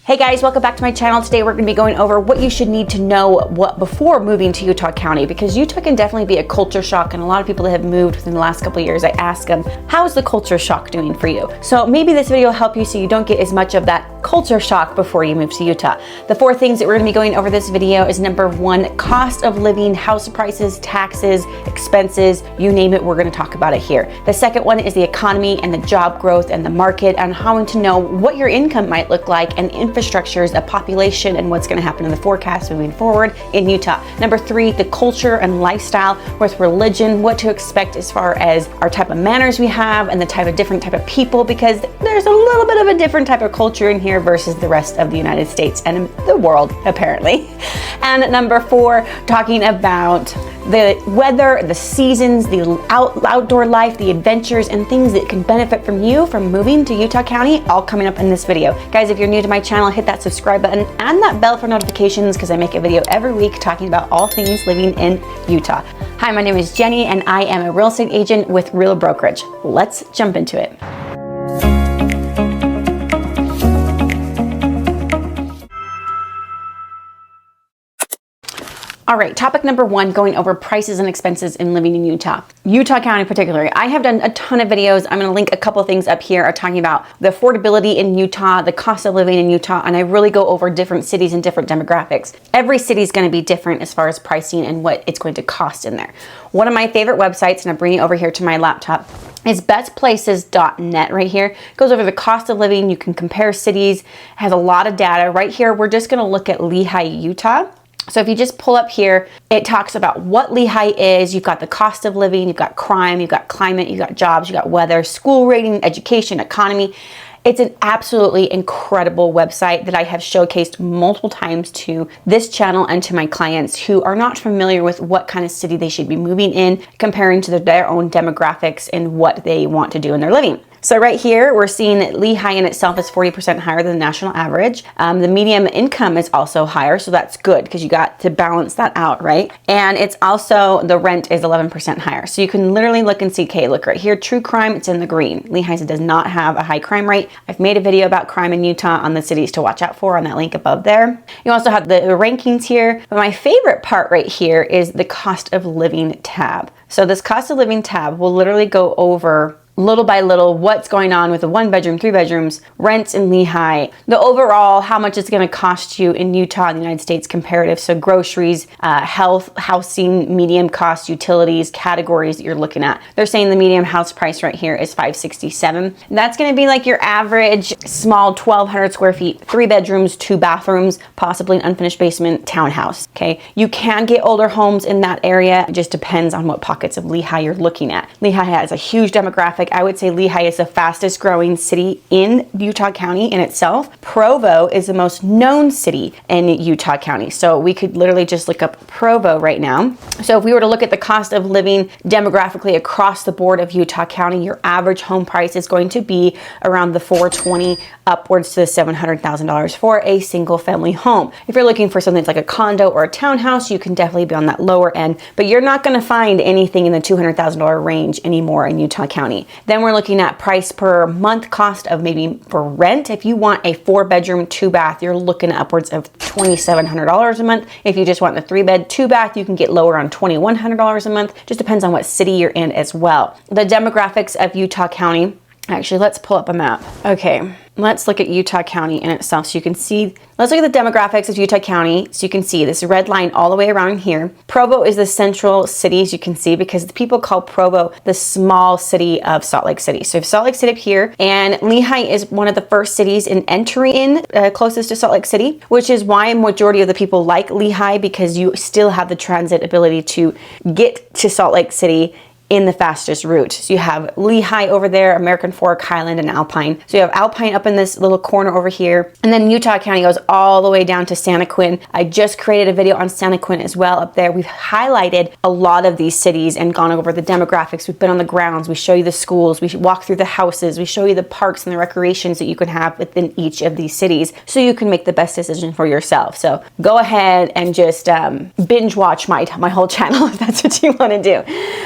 Hey guys, welcome back to my channel. Today we're going to be going over what you should need to know before moving to Utah County, because Utah can definitely be a culture shock, and a lot of people that have moved within the last couple of years, I ask them, how's the culture shock doing for you? So maybe this video will help you so you don't get as much of that culture shock before you move to Utah. The four things that we're going to be going over this video is number one, cost of living, house prices, taxes, expenses, you name it, we're going to talk about it here. The second one is the economy and the job growth and the market, and how to know what your income might look like, and infrastructures, a population, and what's going to happen in the forecast moving forward in Utah. Number three, the culture and lifestyle with religion, what to expect as far as our type of manners we have and the different type of people, because there's a little bit of a different type of culture in here versus the rest of the United States and the world, apparently. And number four, talking about the weather, the seasons, the outdoor life, the adventures, and things that can benefit from you from moving to Utah County, all coming up in this video. Guys, if you're new to my channel, hit that subscribe button and that bell for notifications, because I make a video every week talking about all things living in Utah. Hi, my name is Jenny, and I am a real estate agent with Real Brokerage. Let's jump into it. All right, topic number one, going over prices and expenses in living in Utah. Utah County particularly. I have done a ton of videos. I'm gonna link a couple things up here talking about the affordability in Utah, the cost of living in Utah, and I really go over different cities and different demographics. Every city is gonna be different as far as pricing and what it's going to cost in there. One of my favorite websites, and I'm bringing it over here to my laptop, is bestplaces.net right here. It goes over the cost of living. You can compare cities, has a lot of data. Right here, we're just gonna look at Lehi, Utah. So if you just pull up here, it talks about what Lehi is. You've got the cost of living, you've got crime, you've got climate, you've got jobs, you've got weather, school rating, education, economy. It's an absolutely incredible website that I have showcased multiple times to this channel and to my clients who are not familiar with what kind of city they should be moving in, comparing to their own demographics and what they want to do in their living. So right here, we're seeing that Lehi in itself is 40% higher than the national average. The median income is also higher, so that's good because you got to balance that out, right? And it's also, the rent is 11% higher. So you can literally look and see, okay, look right here, true crime, it's in the green. Lehi does not have a high crime rate. I've made a video about crime in Utah on the cities to watch out for on that link above there. You also have the rankings here, but my favorite part right here is the cost of living tab. So this cost of living tab will literally go over little by little what's going on with the 1 bedroom, 3 bedrooms, rents in Lehi, the overall, how much it's going to cost you in Utah and the United States comparative. So groceries, health, housing, medium cost, utilities, categories that you're looking at. They're saying the medium house price right here is $567. That's going to be like your average small 1,200 square feet, 3 bedrooms, 2 bathrooms, possibly an unfinished basement townhouse. Okay. You can get older homes in that area. It just depends on what pockets of Lehi you're looking at. Lehi has a huge demographic. I would say Lehi is the fastest growing city in Utah County in itself. Provo is the most known city in Utah County. So we could literally just look up Provo right now. So if we were to look at the cost of living demographically across the board of Utah County, your average home price is going to be around the $420,000 upwards to the $700,000 for a single family home. If you're looking for something like a condo or a townhouse, you can definitely be on that lower end, but you're not going to find anything in the $200,000 range anymore in Utah County. Then we're looking at price per month cost of maybe for rent. If you want a 4 bedroom, 2 bath, you're looking at upwards of $2,700 a month. If you just want the 3 bed, 2 bath, you can get lower on $2,100 a month. Just depends on what city you're in as well. The demographics of Utah County, actually, let's pull up a map. Okay. Let's look at Utah County in itself so you can see. Let's look at the demographics of Utah County so you can see this red line all the way around here. Provo is the central city, as you can see, because the people call Provo the small city of Salt Lake City. So if Salt Lake City up here, and Lehi is one of the first cities in entry in closest to Salt Lake City, which is why a majority of the people like Lehi, because you still have the transit ability to get to Salt Lake City in the fastest route. So you have Lehi over there, American Fork, Highland, and Alpine. So you have Alpine up in this little corner over here. And then Utah County goes all the way down to Santa Quin. I just created a video on Santa Quin as well up there. We've highlighted a lot of these cities and gone over the demographics. We've been on the grounds. We show you the schools. We walk through the houses. We show you the parks and the recreations that you can have within each of these cities so you can make the best decision for yourself. So go ahead and just binge watch my whole channel if that's what you want to do.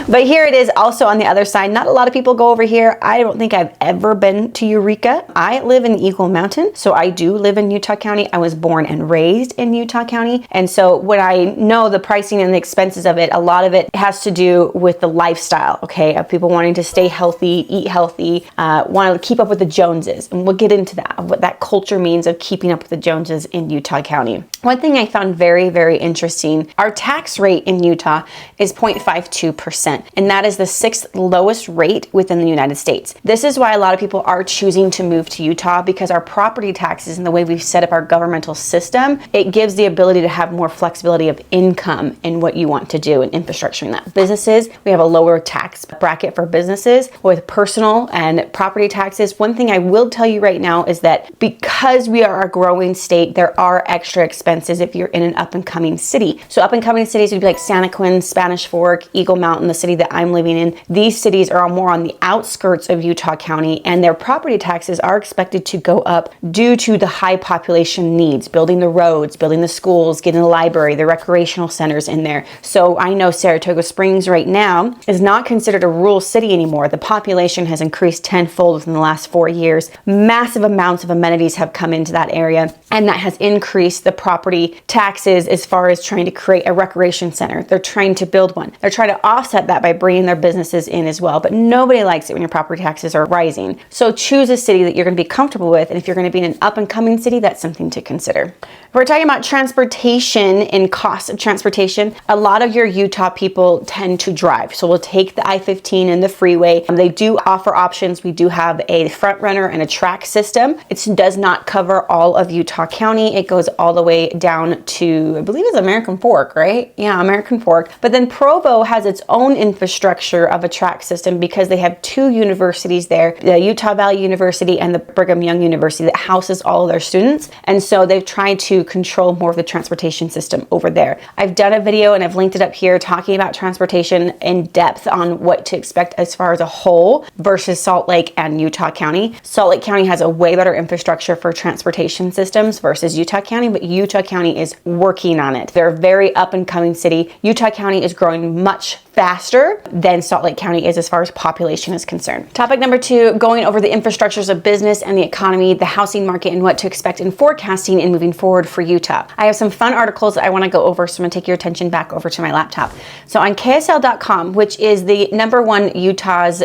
But here it is also on the other side. Not a lot of people go over here. I don't think I've ever been to Eureka. I live in Eagle Mountain, so I do live in Utah County. I was born and raised in Utah County. And so when I know the pricing and the expenses of it, a lot of it has to do with the lifestyle, okay, of people wanting to stay healthy, eat healthy, want to keep up with the Joneses. And we'll get into that, what that culture means of keeping up with the Joneses in Utah County. One thing I found very, very interesting, our tax rate in Utah is 0.52%, and that is the 6th lowest rate within the United States. This is why a lot of people are choosing to move to Utah, because our property taxes and the way we've set up our governmental system, it gives the ability to have more flexibility of income in what you want to do and infrastructuring that. Businesses, we have a lower tax bracket for businesses with personal and property taxes. One thing I will tell you right now is that because we are a growing state, there are extra expenses if you're in an up and coming city. So up and coming cities would be like Santaquin, Spanish Fork, Eagle Mountain, the city that I'm living in. These cities are more on the outskirts of Utah County, and their property taxes are expected to go up due to the high population needs, building the roads, building the schools, getting the library, the recreational centers in there. So I know Saratoga Springs right now is not considered a rural city anymore. The population has increased tenfold within the last 4 years. Massive amounts of amenities have come into that area, and that has increased the property taxes as far as trying to create a recreation center. They're trying to build one. They're trying to offset that by bringing their businesses in as well, but nobody likes it when your property taxes are rising. So choose a city that you're going to be comfortable with, and if you're going to be in an up and coming city, that's something to consider. If we're talking about transportation and cost of transportation, a lot of your Utah people tend to drive. So we'll take the I-15 and the freeway. They do offer options. We do have a front runner and a track system. It does not cover all of Utah County. It goes all the way down to, I believe it's American Fork, right? Yeah, American Fork. But then Provo has its own infrastructure of a track system because they have 2 universities there, the Utah Valley University and the Brigham Young University, that houses all of their students. And so they've tried to control more of the transportation system over there. I've done a video and I've linked it up here talking about transportation in depth on what to expect as far as a whole versus Salt Lake and Utah County. Salt Lake County has a way better infrastructure for transportation systems versus Utah County, but Utah County is working on it. They're a very up and coming city. Utah County is growing much faster than Salt Lake County is as far as population is concerned. Topic number 2, going over the infrastructures of business and the economy, the housing market, and what to expect in forecasting and moving forward for Utah. I have some fun articles that I want to go over, so I'm going to take your attention back over to my laptop. So on KSL.com, which is the #1 Utah's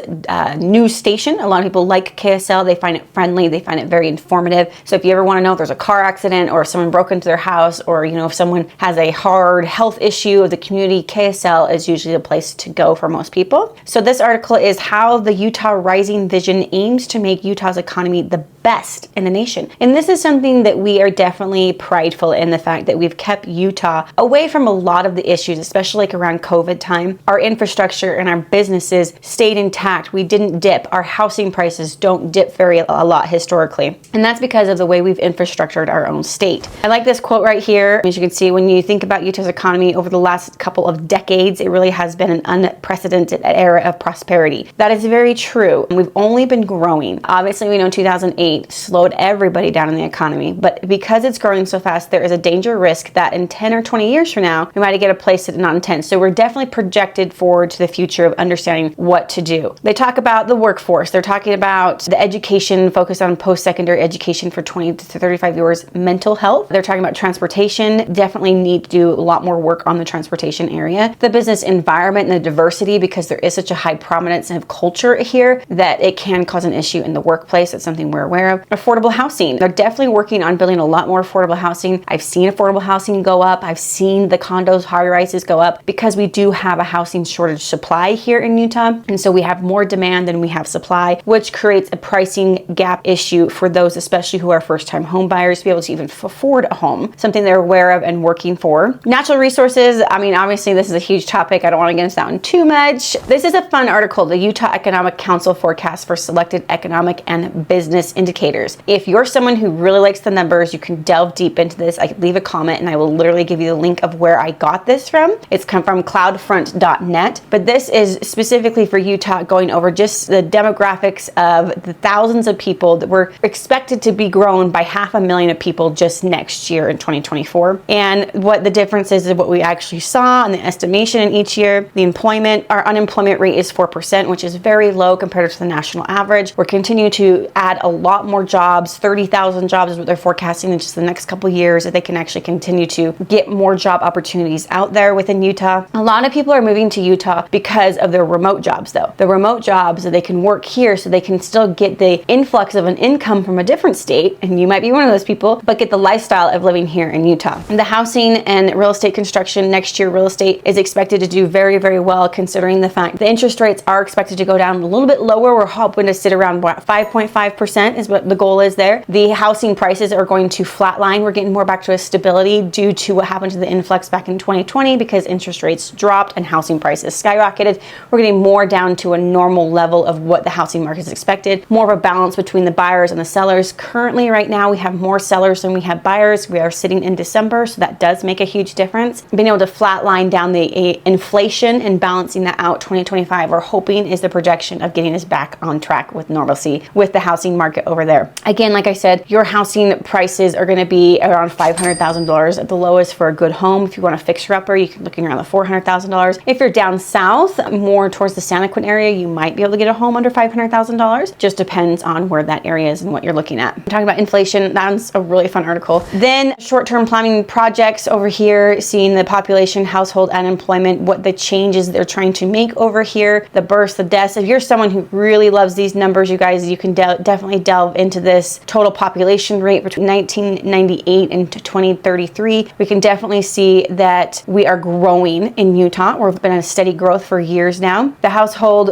news station, a lot of people like KSL. They find it friendly. They find it very informative. So if you ever want to know if there's a car accident or if someone broke into their house, or if someone has a hard health issue of the community, KSL is usually the place to go for most people. So this article is how the Utah Rising Vision aims to make Utah's economy the best in the nation. And this is something that we are definitely prideful in, the fact that we've kept Utah away from a lot of the issues, especially like around COVID time. Our infrastructure and our businesses stayed intact. We didn't dip. Our housing prices don't dip a lot historically. And that's because of the way we've infrastructured our own state. I like this quote right here. As you can see, when you think about Utah's economy over the last couple of decades, it really has been an unprecedented era of prosperity. That is very true. We've only been growing. Obviously, we know 2008 slowed everybody down in the economy, but because it's growing so fast, there is a danger risk that in 10 or 20 years from now, we might get a place that's not intense. So we're definitely projected forward to the future of understanding what to do. They talk about the workforce. They're talking about the education, focus on post-secondary education for 20 to 35 years, mental health. They're talking about transportation. Definitely need to do a lot more work on the transportation area. The business environment and the diversity, because there is such a high prominence of culture here that it can cause an issue in the workplace. That's something we're aware of. Affordable housing. They're definitely working on building a lot more affordable housing. I've seen affordable housing go up. I've seen the condos, high rises go up because we do have a housing shortage supply here in Utah. And so we have more demand than we have supply, which creates a pricing gap issue for those, especially who are first-time home buyers, to be able to even afford a home, something they're aware of and working for. Natural resources. I mean, obviously this is a huge topic. I don't want to get into that one too much. This is a fun article. The Utah Economic Council forecast for selected economic and business indicators indicators. If you're someone who really likes the numbers, you can delve deep into this. I could leave a comment and I will literally give you the link of where I got this from. It's come from cloudfront.net, but this is specifically for Utah, going over just the demographics of the thousands of people that were expected to be grown by 500,000 of people just next year in 2024. And what the difference is what we actually saw in the estimation in each year. Our unemployment rate is 4%, which is very low compared to the national average. We're continuing to add a lot more jobs. 30,000 jobs is what they're forecasting in just the next couple of years, that they can actually continue to get more job opportunities out there within Utah. A lot of people are moving to Utah because of their remote jobs, though. The remote jobs that they can work here so they can still get the influx of an income from a different state, and you might be one of those people, but get the lifestyle of living here in Utah. The housing and real estate construction next year, real estate is expected to do very, very well, considering the fact the interest rates are expected to go down a little bit lower. We're hoping to sit around 5.5% is what the goal is there. The housing prices are going to flatline. We're getting more back to a stability due to what happened to the influx back in 2020 because interest rates dropped and housing prices skyrocketed. We're getting more down to a normal level of what the housing market is expected. More of a balance between the buyers and the sellers. Currently, right now, we have more sellers than we have buyers. We are sitting in December, so that does make a huge difference. Being able to flatline down the inflation and balancing that out 2025, we're hoping is the projection of getting us back on track with normalcy with the housing market over there. Again, like I said, your housing prices are going to be around $500,000 at the lowest for a good home. If you want a fixer-upper, you're looking around the $400,000. If you're down south, more towards the Santaquin area, you might be able to get a home under $500,000. Just depends on where that area is and what you're looking at. I'm talking about inflation. That's a really fun article. Then short-term planning projects over here, seeing the population, household unemployment, what the changes they're trying to make over here, the births, the deaths. If you're someone who really loves these numbers, you guys, you can definitely delve into this total population rate between 1998 and 2033. We can definitely see that we are growing in Utah. We've been in a steady growth for years now. The household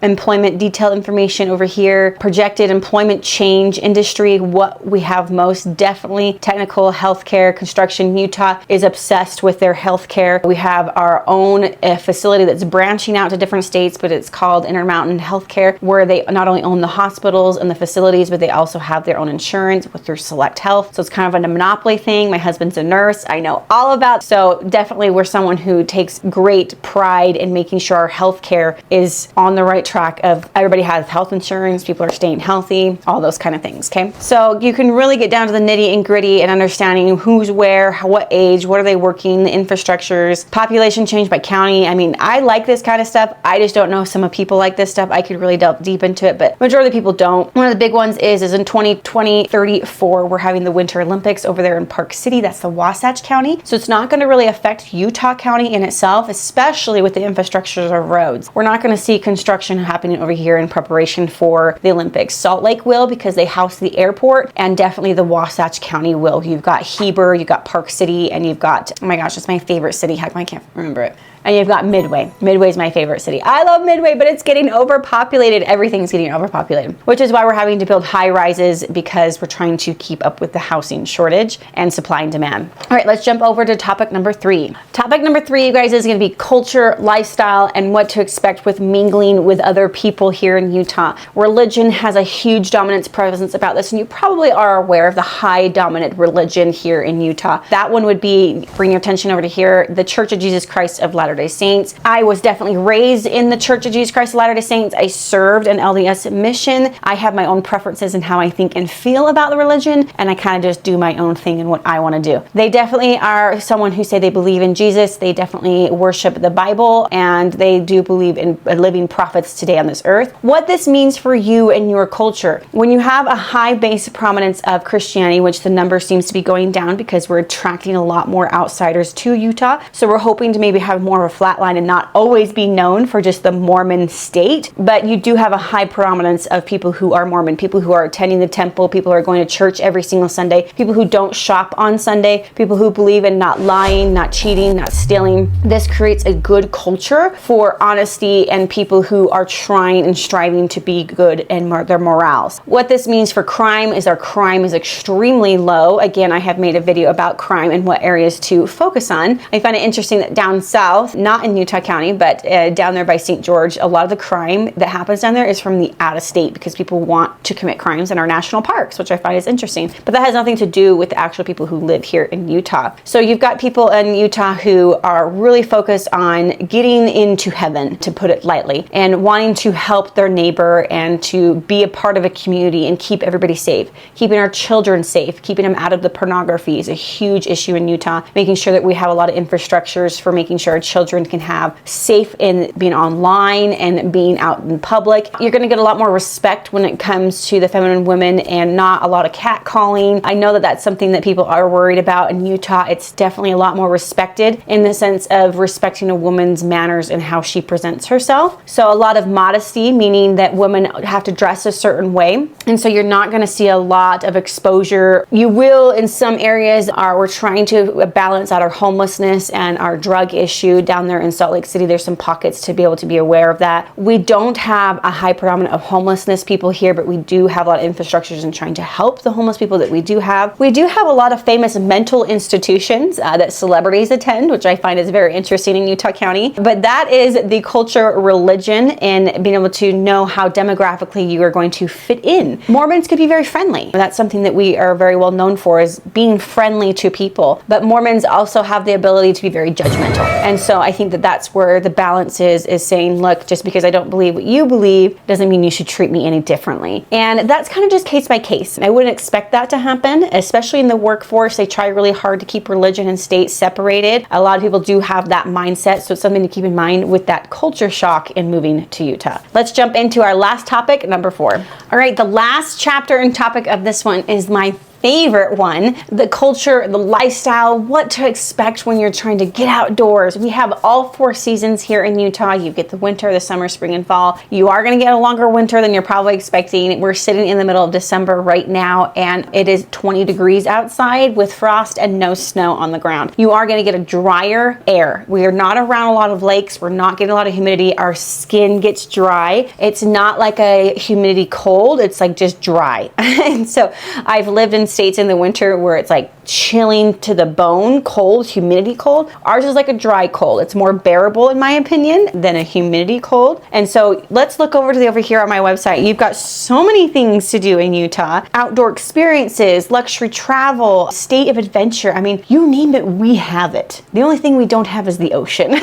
employment detailed information over here, projected employment change industry, what we have most definitely technical healthcare, construction. Utah is obsessed with their healthcare. We have our own facility that's branching out to different states, but it's called Intermountain Healthcare, where they not only own the hospitals and the facilities, but they also have their own insurance with their Select Health. So it's kind of a monopoly thing. My husband's a nurse. I know all about. So definitely we're someone who takes great pride in making sure our healthcare is on the right track of everybody has health insurance, people are staying healthy, all those kind of things. Okay. So you can really get down to the nitty and gritty and understanding who's where, what age, what are they working, the infrastructures, population change by county. I mean, I like this kind of stuff. I just don't know some of people like this stuff. I could really delve deep into it, but majority of the people don't. One of the big ones is in 2034, we're having the Winter Olympics over there in Park City. That's the Wasatch County. So it's not going to really affect Utah County in itself, especially with the infrastructures of roads. We're not going to see construction happening over here in preparation for the Olympics. Salt Lake will, because they house the airport, and definitely the Wasatch County will. You've got Heber, you've got Park City, and you've got, oh my gosh, it's my favorite city. How come I can't remember it? And you've got Midway. Midway's my favorite city. I love Midway, but it's getting overpopulated. Everything's getting overpopulated, which is why we're having to build high rises, because we're trying to keep up with the housing shortage and supply and demand. All right, let's jump over to topic number 3. Topic number 3, you guys, is going to be culture, lifestyle, and what to expect with mingling with other people here in Utah. Religion has a huge dominance presence about this, and you probably are aware of the high dominant religion here in Utah. That one would be, bring your attention over to here, the Church of Jesus Christ of Latter-day Saints. I was definitely raised in the Church of Jesus Christ of Latter-day Saints. I served an LDS mission. I have my own preferences in how I think and feel about the religion, and I kind of just do my own thing and what I want to do. They definitely are someone who say they believe in Jesus. They definitely worship the Bible, and they do believe in living prophets today on this earth. What this means for you and your culture, when you have a high base prominence of Christianity, which the number seems to be going down because we're attracting a lot more outsiders to Utah. So we're hoping to maybe have more of a flat line and not always be known for just the Mormon state, but you do have a high prominence of people who are Mormon, people who are attending the temple, people who are going to church every single Sunday, people who don't shop on Sunday, people who believe in not lying, not cheating, not stealing. This creates a good culture for honesty and people who are trying and striving to be good and their morals. What this means for crime is our crime is extremely low. Again, I have made a video about crime and what areas to focus on. I find it interesting that down south, myself, not in Utah County, but down there by St. George, a lot of the crime that happens down there is from the out of state because people want to commit crimes in our national parks, which I find is interesting. But that has nothing to do with the actual people who live here in Utah. So you've got people in Utah who are really focused on getting into heaven, to put it lightly, and wanting to help their neighbor and to be a part of a community and keep everybody safe. Keeping our children safe, keeping them out of the pornography is a huge issue in Utah. Making sure that we have a lot of infrastructures for making sure our children can have safe in being online and being out in public. You're going to get a lot more respect when it comes to the feminine women and not a lot of catcalling. I know that that's something that people are worried about in Utah. It's definitely a lot more respected in the sense of respecting a woman's manners and how she presents herself. So a lot of modesty, meaning that women have to dress a certain way. And so you're not going to see a lot of exposure. You will in some areas. We're trying to balance out our homelessness and our drug issue down there in Salt Lake City. There's some pockets to be able to be aware of that. We don't have a high predominant of homelessness people here, but we do have a lot of infrastructures in trying to help the homeless people that we do have. We do have a lot of famous mental institutions that celebrities attend, which I find is very interesting in Utah County. But that is the culture, religion, and being able to know how demographically you are going to fit in. Mormons could be very friendly. That's something that we are very well known for, is being friendly to people. But Mormons also have the ability to be very judgmental. And so I think that that's where the balance is saying, look, just because I don't believe what you believe doesn't mean you should treat me any differently. And that's kind of just case by case. I wouldn't expect that to happen, especially in the workforce. They try really hard to keep religion and state separated. A lot of people do have that mindset, so it's something to keep in mind with that culture shock in moving to Utah. Let's jump into our last topic, number 4. All right, the last chapter and topic of this one is my favorite one, the culture, the lifestyle, what to expect when you're trying to get outdoors. We have all 4 seasons here in Utah. You get the winter, the summer, spring, and fall. You are going to get a longer winter than you're probably expecting. We're sitting in the middle of December right now, and it is 20 degrees outside with frost and no snow on the ground. You are going to get a drier air. We are not around a lot of lakes. We're not getting a lot of humidity. Our skin gets dry. It's not like a humidity cold. It's like just dry. And so I've lived in states in the winter where it's like chilling to the bone, cold, humidity cold. Ours is like a dry cold. It's more bearable in my opinion than a humidity cold. And so let's look over here on my website. You've got so many things to do in Utah. Outdoor experiences, luxury travel, state of adventure. I mean, you name it, we have it. The only thing we don't have is the ocean.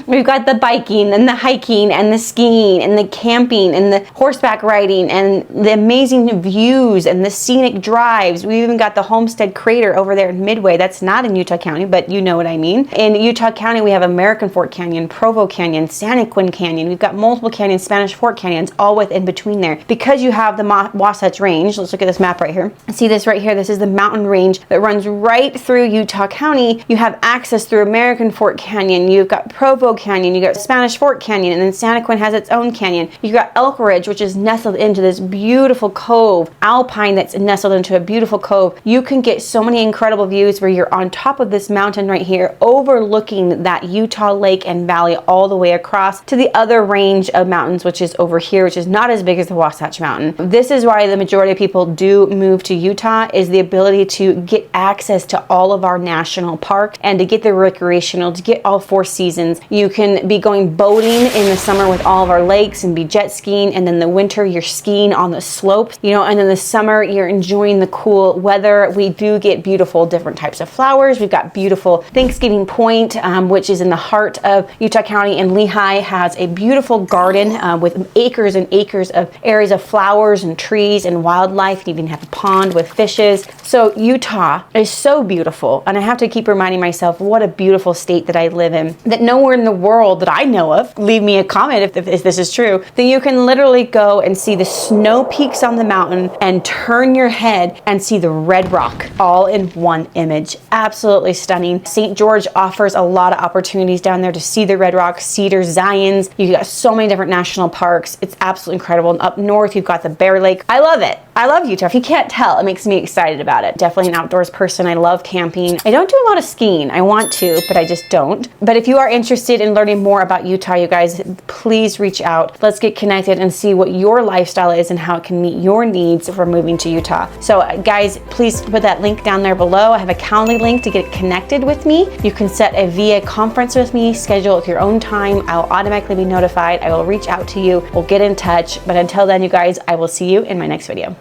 We've got the biking and the hiking and the skiing and the camping and the horseback riding and the amazing views and the scenic drives. We've even got the Homestead Crater over there in Midway. That's not in Utah County, but you know what I mean. In Utah County, we have American Fork Canyon, Provo Canyon, Santaquin Canyon. We've got multiple canyons, Spanish Fork Canyons, all within between there. Because you have the Wasatch Range, let's look at this map right here. See this right here? This is the mountain range that runs right through Utah County. You have access through American Fork Canyon. You've got Provo Canyon, you got Spanish Fork Canyon, and then Santaquin has its own canyon. You've got Elk Ridge, which is nestled into this beautiful cove, Alpine that's nestled into a beautiful cove. You can get so many incredible views where you're on top of this mountain right here, overlooking that Utah lake and valley all the way across to the other range of mountains, which is over here, which is not as big as the Wasatch Mountain. This is why the majority of people do move to Utah, is the ability to get access to all of our national parks and to get the recreational, to get all 4 seasons. You can be going boating in the summer with all of our lakes and be jet skiing, and then the winter you're skiing on the slopes, you know, and then the summer you're enjoying the cool weather. We do get beautiful different types of flowers. We've got beautiful Thanksgiving Point, which is in the heart of Utah County, and Lehi has a beautiful garden with acres and acres of areas of flowers and trees and wildlife. You even have a pond with fishes. So Utah is so beautiful, and I have to keep reminding myself what a beautiful state that I live in, that nowhere in the world that I know of, leave me a comment if this is true, that you can literally go and see the snow peaks on the mountain and turn your head and see the red rock all in one image. Absolutely stunning. St. George offers a lot of opportunities down there to see the red rock, Cedar, Zions. You've got so many different national parks. It's absolutely incredible. And up north, you've got the Bear Lake. I love it. I love Utah. If you can't tell, it makes me excited about it. Definitely an outdoors person. I love camping. I don't do a lot of skiing. I want to, but I just don't. But if you are interested in learning more about Utah, you guys, please reach out. Let's get connected and see what your lifestyle is and how it can meet your needs for moving to Utah. So guys, please put that link down there below. I have a Calendly link to get connected with me. You can set a VA conference with me, schedule with your own time. I'll automatically be notified. I will reach out to you. We'll get in touch. But until then, you guys, I will see you in my next video.